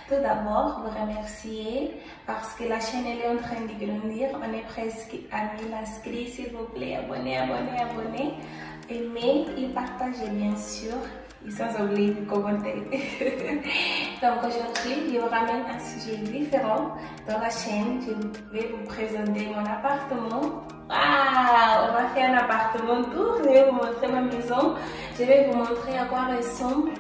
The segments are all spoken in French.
Tout d'abord, vous remercier parce que la chaîne elle est en train de grandir. On est presque à 1000 inscrits. S'il vous plaît, abonnez, abonnez, abonnez. Aimez et partagez bien sûr. Et sans oublier de commenter. Donc aujourd'hui, je vous ramène un sujet différent dans la chaîne. Je vais vous présenter mon appartement. Ah, on va faire un appartement tour. Je vais vous montrer ma maison. Je vais vous montrer à quoi ressemble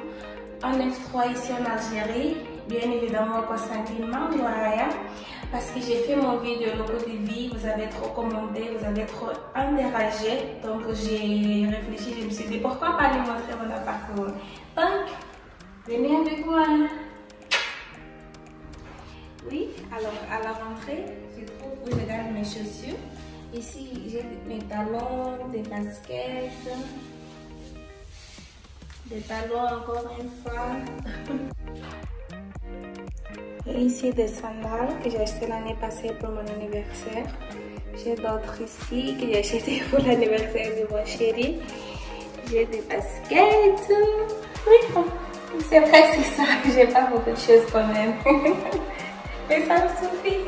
un F3 ici en Algérie. Bien évidemment, Constantinement, voilà. Parce que j'ai fait mon vidéo loco de vie, vous avez trop commenté, vous avez trop interagi. Donc j'ai réfléchi, je me suis dit pourquoi pas lui montrer mon appartement. Donc, venez avec moi. Oui, alors à la rentrée, je trouve où je garde mes chaussures. Ici, j'ai mes talons, des baskets, des talons encore une fois. Et ici des sandales que j'ai acheté l'année passée pour mon anniversaire. J'ai d'autres ici que j'ai acheté pour l'anniversaire de mon chéri. J'ai des baskets. Oui, c'est vrai que c'est ça. J'ai pas beaucoup de choses quand même. Mais ça me suffit.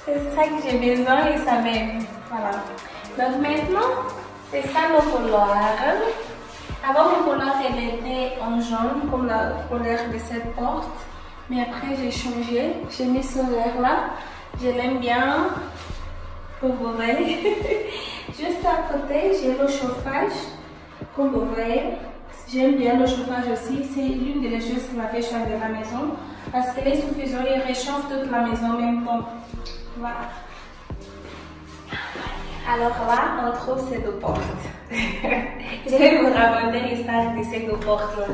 C'est ça que j'ai besoin et ça m'aime. Voilà. Donc maintenant, c'est ça le couloir. Avant, mon couloir elle était en jaune comme la couleur de cette porte. Mais après, j'ai changé. J'ai mis ce vert là. Je l'aime bien. Comme vous voyez. Juste à côté, j'ai le chauffage. Comme vous voyez. J'aime bien le chauffage aussi. C'est l'une des choses qui m'a fait changer la maison. Parce que les suffisants, ils réchauffent toute la maison en même temps. Voilà. Alors là, on trouve ces deux portes. Je vais vous raconter l'histoire de ces deux portes là.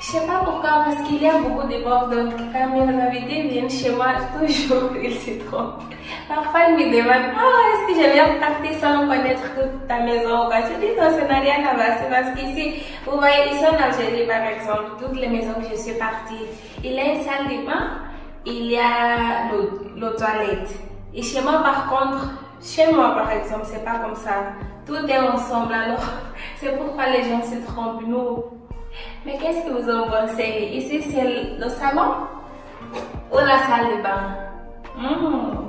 Je ne sais pas pourquoi, parce qu'il y a beaucoup de portes, donc quand mes invités viennent chez moi, toujours ils se trompent. Parfois ils me demandent, est-ce que je viens partir sans connaître toute ta maison ou quoi? Je dis non, ça n'a rien à voir, c'est parce qu'ici, vous voyez, ici en Algérie par exemple, toutes les maisons que je suis partie, il y a une salle de bain, il y a le toilette. Et chez moi par contre, chez moi par exemple, c'est pas comme ça. Tout est ensemble, alors c'est pourquoi les gens se trompent. Nous. Mais qu'est-ce que vous en pensez? Ici, c'est le salon ou la salle de bain?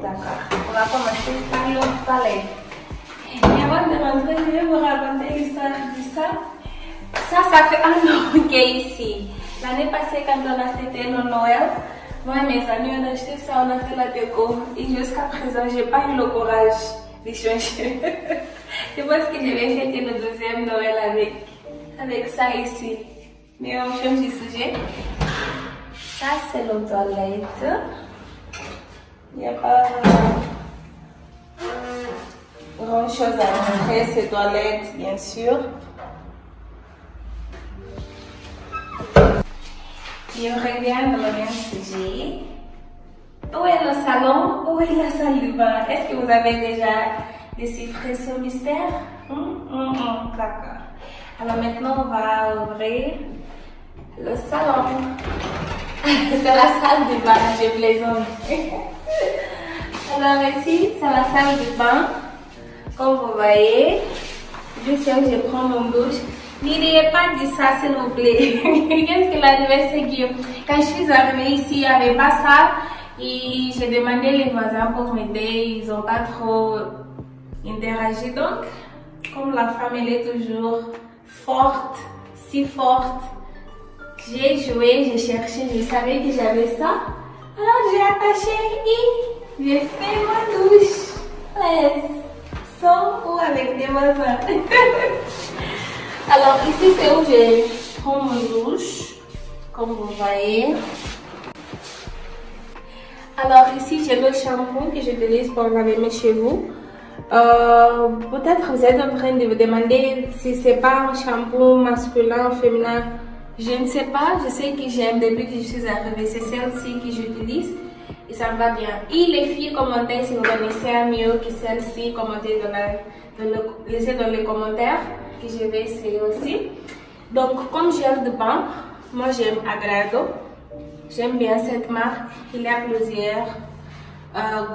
D'accord. On va commencer par le toilette. Et avant de rentrer, je vais vous raconter l'histoire de ça. Ça fait un an qu'il est ici. L'année passée, quand on a fêté le Noël, moi et mes amis, on a acheté ça, on a fait la déco. Et jusqu'à présent, je n'ai pas eu le courage de changer. Je pense que je vais fêter le deuxième Noël avec ça ici. Mais on change de sujet. Ça, c'est le toilette. Il n'y a pas grand chose à montrer. C'est toilette, bien sûr. Et on revient dans le même sujet. Où est le salon? Où est la salle de bain? Est-ce que vous avez déjà déchiffré ce mystère? D'accord. Alors maintenant, on va ouvrir le salon. C'est la salle de bain, je plaisante. Alors ici, c'est la salle de bain. Comme vous voyez, juste là où je prends mon douche. N'oubliez pas de ça, s'il vous plaît. Qu'est-ce que l'anniversaire Guillaume? Quand je suis arrivée ici, il n'y avait pas ça. Et j'ai demandé les voisins pour m'aider. Ils n'ont pas trop interagi. Donc, comme la femme, elle est toujours forte, si forte, j'ai joué, j'ai cherché, je savais que j'avais ça. Alors j'ai attaché et j'ai fait ma douche. Ouais, sans ou avec des voisins. Alors ici c'est où je prends mon douche, comme vous voyez. Alors ici j'ai le shampoing que j'utilise pour laver mes cheveux. Peut-être vous êtes en train de vous demander si c'est pas un shampoing masculin ou féminin. Je ne sais pas, je sais que j'aime depuis que je suis arrivée, c'est celle-ci que j'utilise et ça me va bien. Et les filles, commentez si vous connaissez un mieux que celle-ci, commentez laissez dans les commentaires que je vais essayer aussi. Donc comme gel de bain, moi j'aime Agrado, j'aime bien cette marque, il y a plusieurs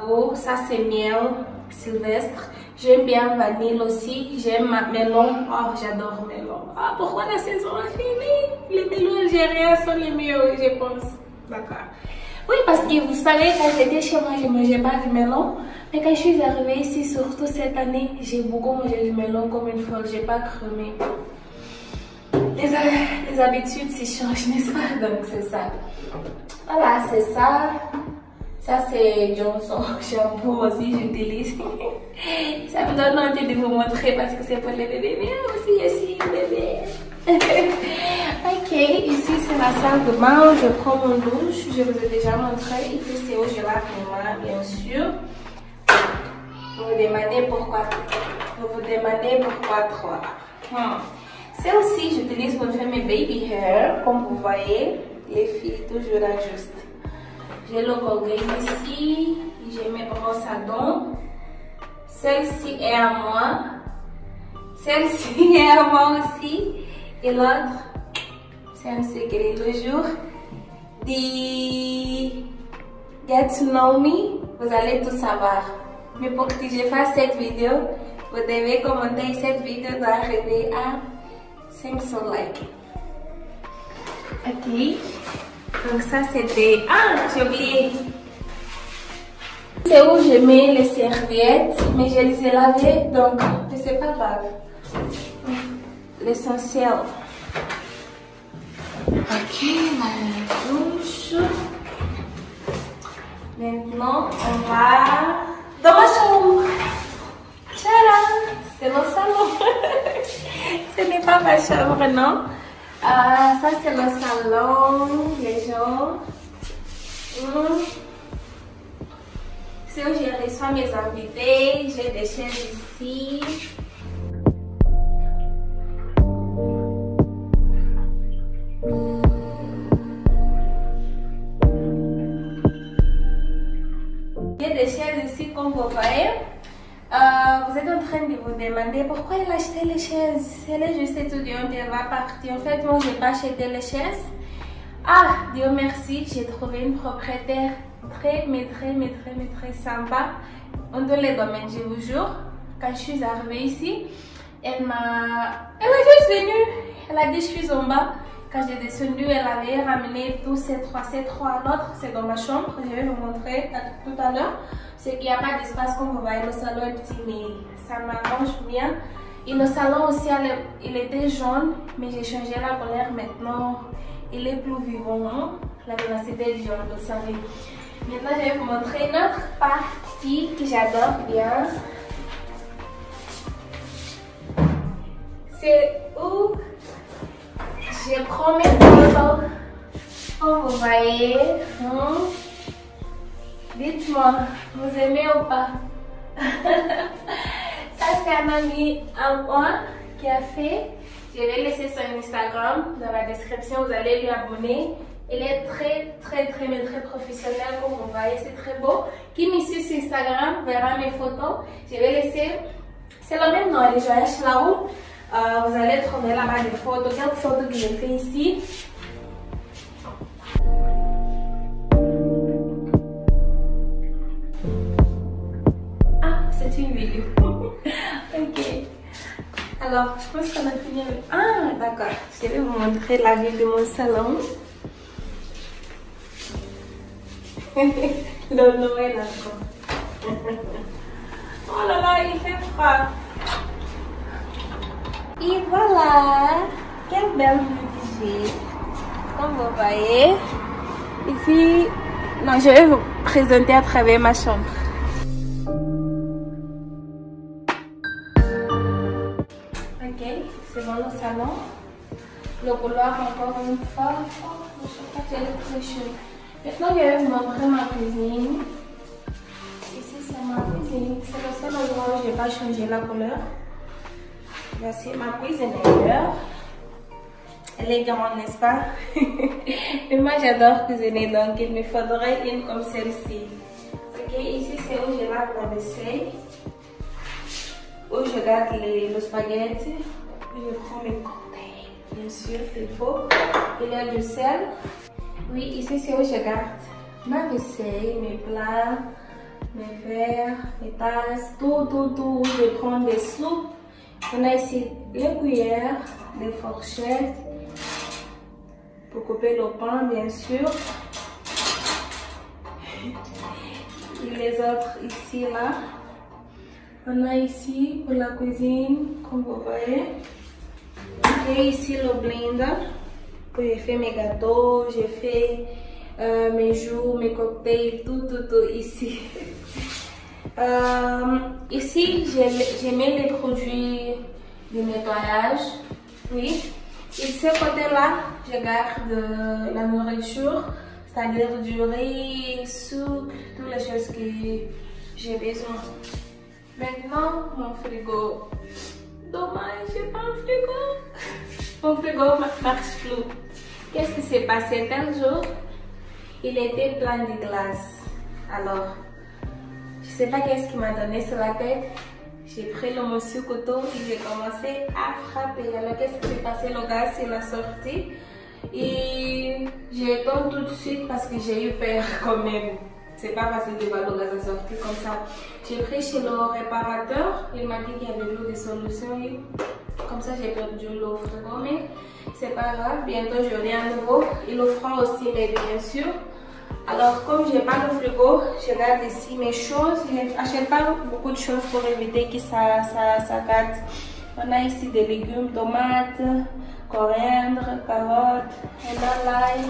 goûts, ça c'est miel sylvestre. J'aime bien vanille aussi, j'aime melon, oh j'adore melon. Ah pourquoi la saison a fini? Les melons algériens sont les mieux je pense. D'accord. Oui, parce que vous savez, quand j'étais chez moi, je ne mangeais pas du melon. Mais quand je suis arrivée ici, surtout cette année, j'ai beaucoup mangé du melon comme une folle. Je n'ai pas cramé. Les habitudes s'y changent, n'est-ce pas? Donc c'est ça. Voilà, c'est ça. Ça c'est Johnson shampoo aussi, j'utilise. Ça me donne envie de vous montrer parce que c'est pour les bébés. Mais aussi, ici, bébé. Ok, ici c'est la salle de bain. Je prends mon douche. Je vous ai déjà montré. Ici c'est où je lave mes mains, bien sûr. Vous vous demandez pourquoi 3. C'est aussi, j'utilise pour faire mes baby hair. Comme vous voyez, les filles toujours ajustent. J'ai le Colgate ici. J'ai mes brosses à dents. Celle-ci est à moi. Celle-ci est à moi aussi. Et l'autre, c'est un secret le jour. Get to know me, vous allez tout savoir. Mais pour que je fasse cette vidéo, vous devez commenter. Cette vidéo doit arriver à 500 likes. Ok. Donc ça c'était... Ah, j'ai oublié. C'est où je mets les serviettes, mais je les ai lavées, donc c'est pas grave. L'essentiel. Ok, la douche. Maintenant, on va dans ma chambre. Tcharam! C'est mon salon. Ce n'est pas ma chambre, non? Ça, c'est le salon, les gens. C'est où je reçois mes invités. J'ai des chaises ici. Des chaises ici comme vous voyez. Vous êtes en train de vous demander pourquoi elle a acheté les chaises. Elle est juste étudiante, elle va partir. En fait, moi, je n'ai pas acheté les chaises. Ah, Dieu merci, j'ai trouvé une propriétaire très sympa en tous les domaines, je vous jure. Quand je suis arrivée ici, elle est juste venue. Elle a dit je suis en bas. Quand j'ai descendu, elle avait ramené tous ces trois. L'autre, c'est dans ma chambre. Je vais vous montrer tout à l'heure. C'est qu'il n'y a pas d'espace comme vous voyez. Le salon est petit, mais ça m'arrange bien. Et le salon aussi, il était jaune, mais j'ai changé la couleur maintenant. Il est plus vivant. Hein? La vivacité du jaune, vous savez. Maintenant, je vais vous montrer notre partie que j'adore bien. C'est où je prends mes photos, comme vous voyez. Dites-moi, vous aimez ou pas? Ça, c'est un ami à moi qui a fait. Je vais laisser son Instagram dans la description. Vous allez lui abonner. Il est très professionnel, comme vous voyez. C'est très beau. Qui me suit sur Instagram verra mes photos. Je vais laisser. C'est le même nom, les voyages là-haut. Vous allez trouver là-bas des photos, quelques photos que j'ai fait ici. Ah, c'est une vidéo. Ok. Alors, je pense qu'on a fini avec... Ah, d'accord. Je vais vous montrer la vue de mon salon. Le Noël encore. Oh là là, il fait froid. Et voilà, quelle belle vue que j'ai. Comme vous voyez, ici, non, je vais vous présenter à travers ma chambre. Ok, c'est dans le salon. Le couloir encore une fois. Oh, je sais pas qu'elle est très chaude. Maintenant, je vais vous montrer ma cuisine. Ici, c'est ma cuisine. C'est le seul endroit où je n'ai pas changé la couleur. Voici ma cuisine d'ailleurs. Elle est grande, n'est-ce pas? Et moi j'adore cuisiner, donc il me faudrait une comme celle-ci. Ok, ici c'est où je lave la vaisselle, où je garde le spaghetti, où je prends mes cocktails. Bien sûr, il faut. Il y a du sel. Oui, ici c'est où je garde ma vaisselle, mes plats, mes verres, mes tasses, tout. Je prends des soupes. On a ici les cuillères, les fourchettes pour couper le pain, bien sûr. Et les autres ici, là. On a ici pour la cuisine, comme vous voyez. J'ai ici le blender. J'ai fait mes gâteaux, j'ai fait mes jus, mes cocktails, tout ici. Ici, j'ai mis les produits de nettoyage. Oui. Et ce côté-là, je garde la nourriture, c'est-à-dire du riz, sucre, toutes les choses que j'ai besoin. Maintenant, mon frigo. Dommage, j'ai pas un frigo. Mon frigo marche plus. Qu'est-ce qui s'est passé tel jour? Il était plein de glace. Alors, je sais pas qu'est-ce qui m'a donné sur la tête. J'ai pris le monsieur couteau et j'ai commencé à frapper. Alors, qu'est-ce qui s'est passé? Le gaz, il a sorti. Et j'ai éteint tout de suite parce que j'ai eu peur quand même. C'est pas facile de voir le gaz à sortir comme ça. J'ai pris chez le réparateur. Il m'a dit qu'il y avait eu des solutions. Et comme ça, j'ai perdu le frigo. Mais c'est pas grave. Bientôt, j'aurai un nouveau. Et le froid aussi, mais bien sûr. Alors, comme j'ai pas le frigo, je garde ici mes choses. Je n'achète pas beaucoup de choses pour éviter que ça gâte. On a ici des légumes, tomates, coriandre, carottes, on a l'ail,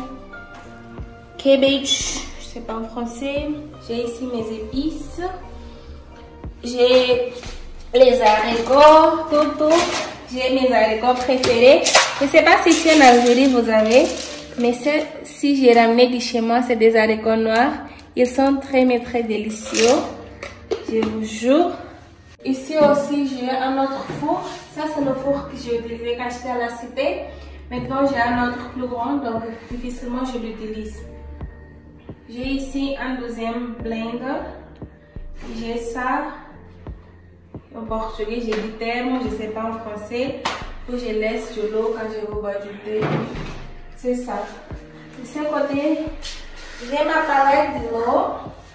cabbage, je sais pas en français. J'ai ici mes épices. J'ai les haricots, tout. J'ai mes haricots préférés. Je sais pas si en Algérie vous avez. Mais si j'ai ramené de chez moi, c'est des haricots noirs. Ils sont très délicieux. Je vous jure. Ici aussi, j'ai un autre four. Ça, c'est le four que j'ai utilisé quand j'étais à la cité. Maintenant, j'ai un autre plus grand, donc difficilement je l'utilise. J'ai ici un deuxième blender. J'ai ça. En portugais, j'ai dit terme, je ne sais pas en français. Où je laisse de l'eau quand je veux boire du thé. C'est ça. De ce côté, j'ai ma palette de l'eau.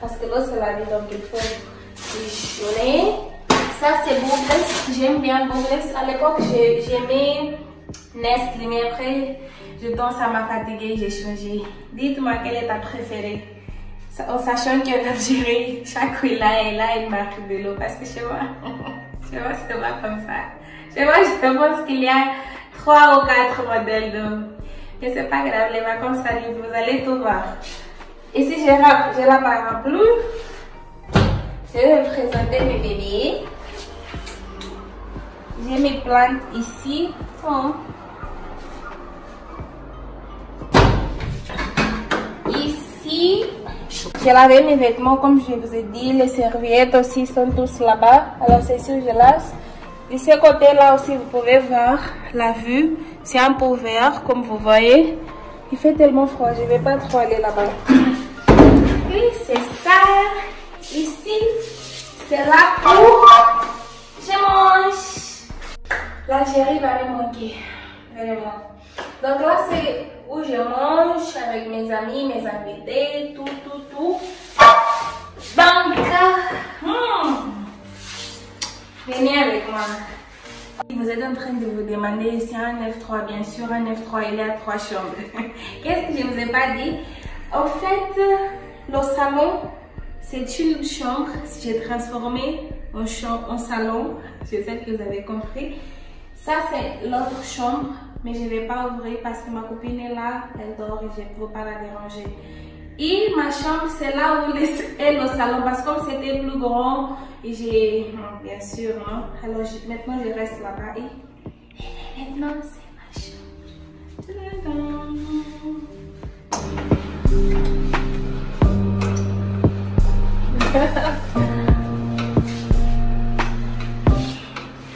Parce que l'eau, c'est la vie, donc il faut déchaîner. Ça, c'est Bubbles. J'aime bien Bubbles. À l'époque, j'aimais Nestlé, mais après, ça m'a fatiguée, j'ai changé. Dites-moi quelle est ta préférée. En sachant qu'en Algérie, chaque villa a une marque de l'eau. Parce que chez moi, c'est pas comme ça. Chez moi, je pense qu'il y a 3 ou 4 modèles d'eau. Mais c'est pas grave, les vacances arrivent, vous allez tout voir. Ici, j'ai la parapluie. Je vais vous présenter mes bébés. J'ai mes plantes ici. Oh. Ici, j'ai lavé mes vêtements comme je vous ai dit. Les serviettes aussi sont tous là-bas. Alors c'est sûr, je laisse. De ce côté-là aussi, vous pouvez voir la vue. C'est un peu vert, comme vous voyez. Il fait tellement froid, je ne vais pas trop aller là-bas. Oui, c'est ça. Ici, c'est là où je mange. L'Algérie va me manquer, vraiment. Donc là, c'est où je mange avec mes amis, mes invités, tout. Donc, venez avec moi. Vous êtes en train de vous demander si un F3, bien sûr, un F3, il y a 3 chambres. Qu'est-ce que je ne vous ai pas dit? En fait, le salon, c'est une chambre. J'ai transformé en salon. J'espère que vous avez compris. Ça, c'est l'autre chambre, mais je ne vais pas ouvrir parce que ma copine est là, elle dort et je ne veux pas la déranger. Et ma chambre, c'est là où est le salon, parce que comme c'était plus grand, et j'ai... bien sûr, non? Alors maintenant, je reste là-bas et maintenant, c'est ma chambre.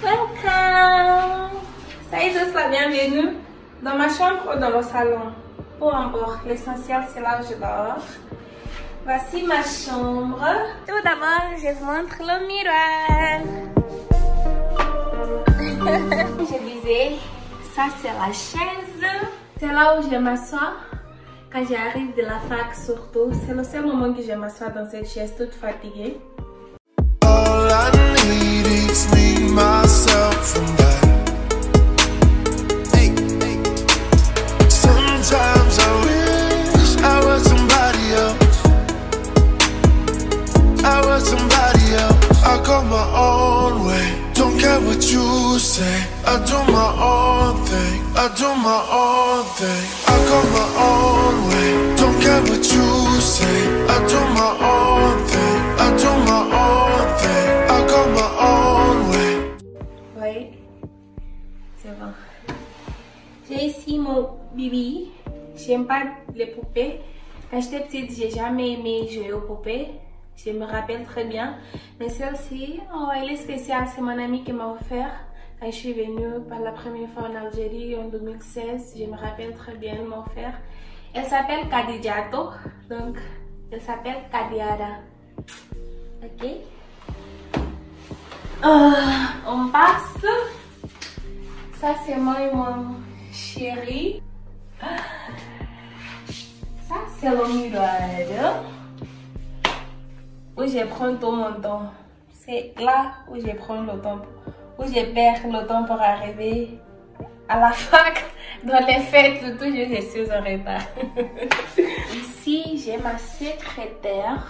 Welcome! Ça y est, tous la bienvenue dans ma chambre ou dans le salon. Peu importe, l'essentiel c'est là où je dors. Voici ma chambre. Tout d'abord, je vous montre le miroir. Je disais, ça c'est la chaise. C'est là où je m'assois. Quand j'arrive de la fac surtout, c'est le seul moment que je m'assois dans cette chaise toute fatiguée. All I need is me, myself and I. Sometimes I wish I was somebody else. with somebody else. I go my own way, don't care what you say. I do my own thing, I do my own thing. I go my own way, don't care what you say. I do my own thing, I do my own thing. I go my own way. Oui, c'est bon. J'ai ici mon Bibi. J'aime pas les poupées. Quand j'étais petite, j'ai jamais aimé jouer aux poupées. Je me rappelle très bien. Mais celle-ci, oh, elle est spéciale. C'est mon amie qui m'a offert quand je suis venue pour la première fois en Algérie en 2016. Je me rappelle très bien, elle m'a offert. Elle s'appelle Kadijato. Donc, elle s'appelle Kadiara. Ok. On passe. Ça, c'est moi et mon chéri. Ça, c'est le miroir où je prends tout mon temps. C'est là où je prends le temps, où je perds le temps pour arriver à la fac. Dans les fêtes, toujours je suis en retard. Ici, j'ai ma secrétaire,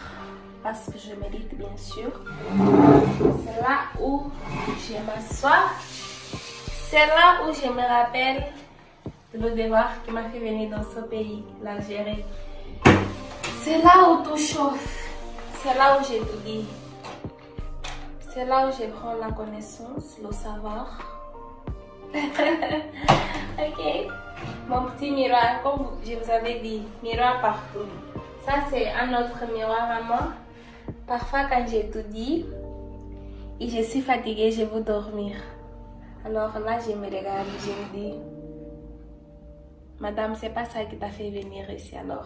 parce que je mérite bien sûr. C'est là où je m'assois. C'est là où je me rappelle le devoir qui m'a fait venir dans ce pays, l'Algérie. C'est là où tout chauffe. C'est là où j'ai tout dit. C'est là où je prends la connaissance, le savoir. Ok. Mon petit miroir, comme je vous avais dit, miroir partout. Ça, c'est un autre miroir à moi. Parfois, quand j'ai tout dit et je suis fatiguée, je veux dormir. Alors là, je me regarde, je me dis, madame, c'est pas ça qui t'a fait venir ici. Alors,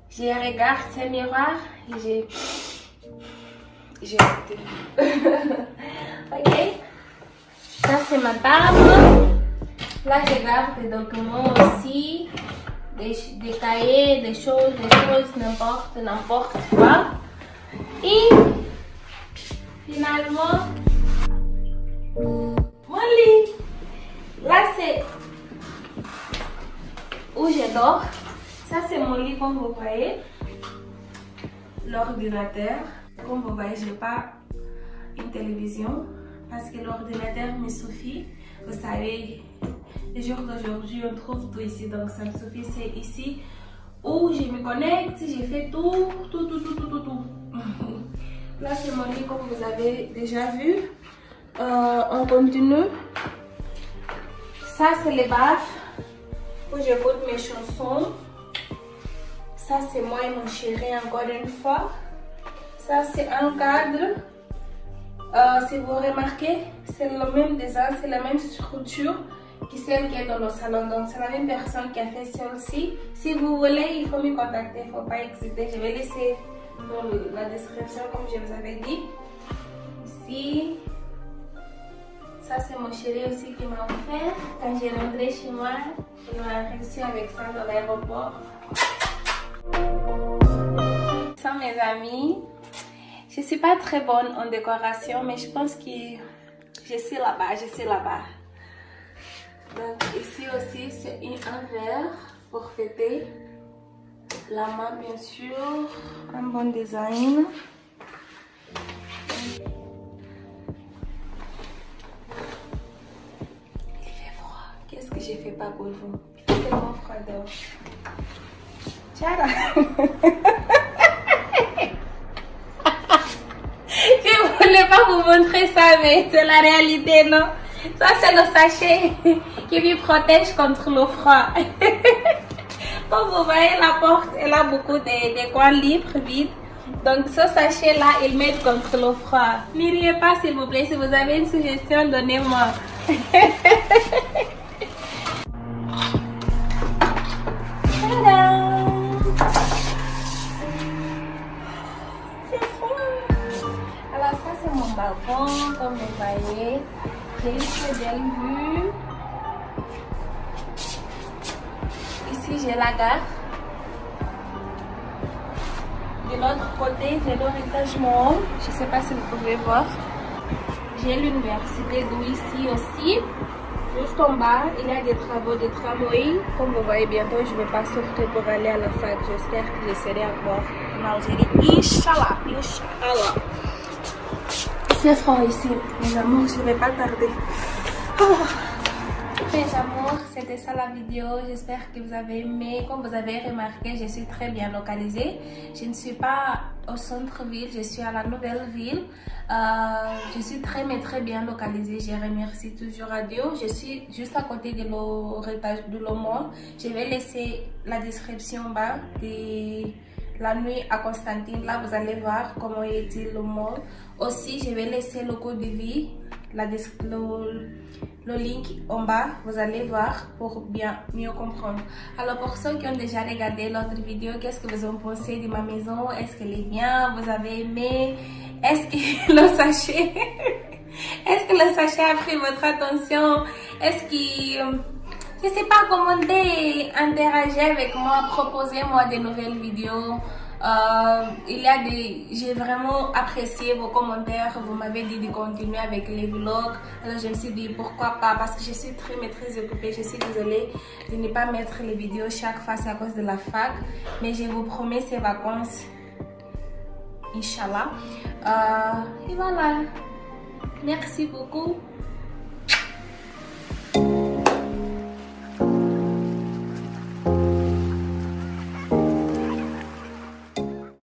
je regarde ce miroir et je ok. Ça, c'est ma table. Là, je garde des documents aussi, des cahiers, des choses, n'importe quoi. Et finalement, mon lit. Là, c'est où je dors. Ça, c'est mon lit, comme vous voyez. L'ordinateur. Comme vous voyez, je n'ai pas une télévision parce que l'ordinateur me suffit. Vous savez, les jours d'aujourd'hui, on trouve tout ici, donc ça me suffit. C'est ici où je me connecte, j'ai fait tout. Là, c'est mon lit, comme vous avez déjà vu. On continue. Ça, c'est les baffes où j'écoute mes chansons. Ça, c'est moi et mon chéri, encore une fois. Ça, c'est un cadre. Si vous remarquez, c'est le même design, c'est la même structure que celle qui est dans le salon. Donc, c'est la même personne qui a fait celle-ci. Si vous voulez, il faut me contacter, il ne faut pas hésiter. Je vais laisser dans la description, comme je vous avais dit. Ici. Ça, c'est mon chéri aussi qui m'a offert. Quand j'ai rentré chez moi, il m'a reçu avec ça dans l'aéroport. Ce sont mes amis. Je ne suis pas très bonne en décoration, mais je pense que je suis là-bas, Donc ici aussi, c'est un verre pour fêter. La main, bien sûr. Un bon design. Il fait froid. Qu'est-ce que je fais pas pour vous? Il fait tellement froid dehors. Ciao. Je voulais pas vous montrer ça, mais c'est la réalité, non? Ça, c'est le sachet qui me protège contre le froid. Comme vous voyez, la porte, elle a beaucoup de coins libres, vides. Donc, ce sachet-là, il m'aide contre le froid. Ne riez pas, s'il vous plaît. Si vous avez une suggestion, donnez-moi. Balcon, comme vous voyez, j'ai une très belle vue. Ici, j'ai la gare. De l'autre côté, j'ai l'héritage Mall. Je ne sais pas si vous pouvez voir. J'ai l'université d'où ici aussi. Juste en bas, il y a des travaux de tramway. Comme vous voyez, bientôt, je ne vais pas sortir pour aller à la fac. J'espère que je serai encore en Algérie. Inch'Allah, Inch'Allah. C'est froid ici, mes amours, je ne vais pas tarder. Mes amours, c'était ça la vidéo. J'espère que vous avez aimé. Comme vous avez remarqué, je suis très bien localisée. Je ne suis pas au centre-ville, je suis à la nouvelle ville. Je suis très bien localisée. Je remercie toujours Radio. Je suis juste à côté de le mall. Je vais laisser la description bas de la nuit à Constantine. Là, vous allez voir comment est le mall. Aussi, je vais laisser le code de vie, le link en bas, vous allez voir pour mieux comprendre. Alors pour ceux qui ont déjà regardé l'autre vidéo, qu'est-ce que vous en pensez de ma maison? Est-ce qu'elle est bien? Vous avez aimé? Est-ce que le sachet a pris votre attention? Est-ce que je sais pas, commentez, interagir avec moi, proposez-moi de nouvelles vidéos. J'ai vraiment apprécié vos commentaires. Vous m'avez dit de continuer avec les vlogs. Alors je me suis dit pourquoi pas, parce que je suis très occupée. Je suis désolée de ne pas mettre les vidéos chaque fois, c'est à cause de la fac. Mais je vous promets ces vacances, Inch'Allah. Et voilà. Merci beaucoup.